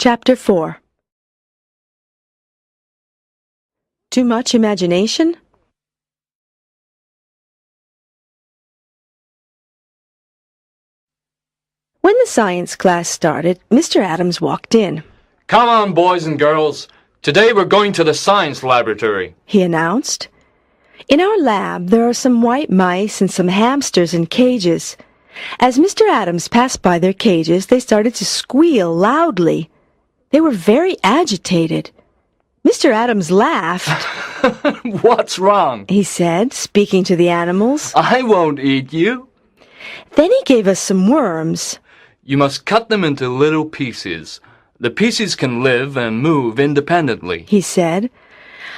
Chapter 4. Too much imagination? When the science class started, Mr. Adams walked in. "Come on, boys and girls. Today we're going to the science laboratory," he announced. In our lab, there are some white mice and some hamsters in cages. As Mr. Adams passed by their cages, they started to squeal loudly. They were very agitated. Mr. Adams laughed. "What's wrong?" he said, speaking to the animals. "I won't eat you." Then he gave us some worms. "You must cut them into little pieces. The pieces can live and move independently," he said.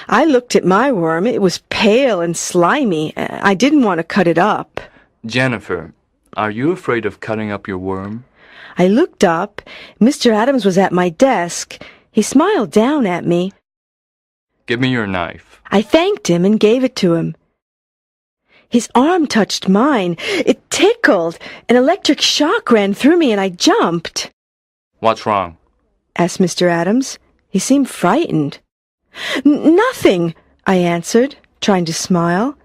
I looked at my worm. It was pale and slimy. I didn't want to cut it up. "Jennifer, are you afraid of cutting up your worm?" I looked up. Mr. Adams was at my desk. He smiled down at me. "Give me your knife." I thanked him and gave it to him. His arm touched mine. It tickled. An electric shock ran through me and I jumped. "What's wrong?" asked Mr. Adams. He seemed frightened. "Nothing," I answered, trying to smile.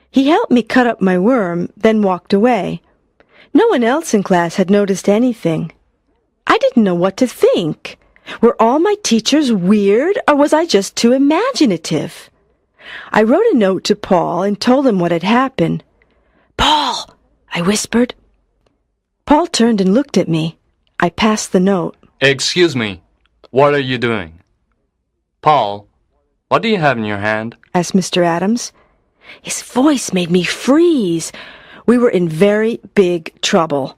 He helped me cut up my worm, then walked away. No one else in class had noticed anything. I didn't know what to think. Were all my teachers weird, or was I just too imaginative? I wrote a note to Paul and told him what had happened. "Paul," I whispered. Paul turned and looked at me. I passed the note. "Excuse me. What are you doing?" "Paul, what do you have in your hand?" asked Mr. Adams. His voice made me freeze. We were in very big trouble.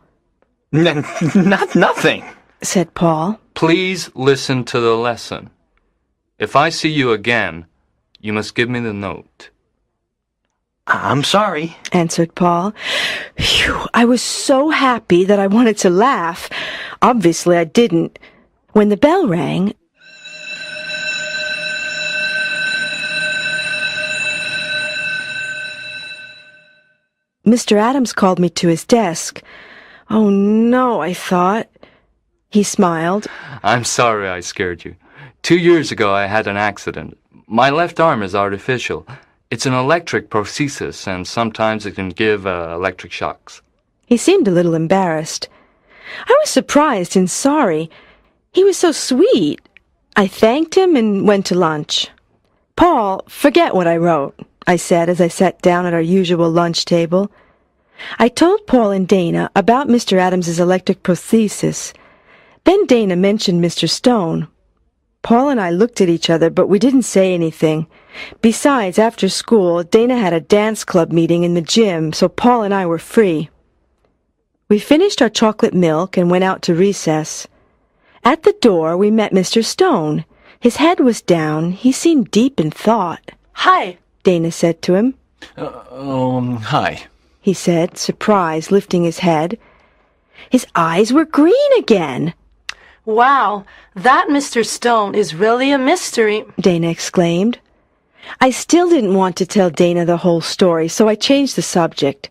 Nothing," said Paul. "Please listen to the lesson. If I see you again, you must give me the note." "I'm sorry," answered Paul. Phew, I was so happy that I wanted to laugh. Obviously, I didn't. When the bell rang, Mr. Adams called me to his desk. Oh, no, I thought. He smiled. "I'm sorry I scared you. 2 years ago I had an accident. My left arm is artificial. It's an electric prosthesis, and sometimes it can give electric shocks." He seemed a little embarrassed. I was surprised and sorry. He was so sweet. I thanked him and went to lunch. "Paul, forget what I wrote," I said as I sat down at our usual lunch table. I told Paul and Dana about Mr. Adams's electric prosthesis. Then Dana mentioned Mr. Stone. Paul and I looked at each other, but we didn't say anything. Besides, after school, Dana had a dance club meeting in the gym, so Paul and I were free. We finished our chocolate milk and went out to recess. At the door, we met Mr. Stone. His head was down. He seemed deep in thought. "Hi," Dana said to him. Hi," he said, surprised, lifting his head. His eyes were green again. "Wow, that Mr. Stone is really a mystery," Dana exclaimed. I still didn't want to tell Dana the whole story, so I changed the subject.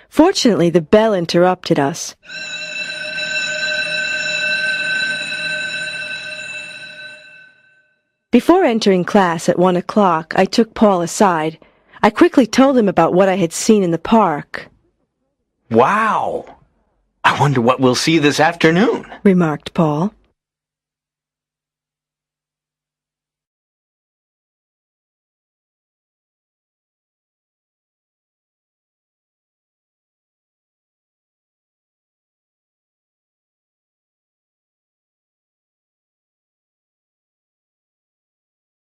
Fortunately, the bell interrupted us. Before entering class at 1 o'clock, I took Paul aside. I quickly told him about what I had seen in the park. "Wow! I wonder what we'll see this afternoon," remarked Paul.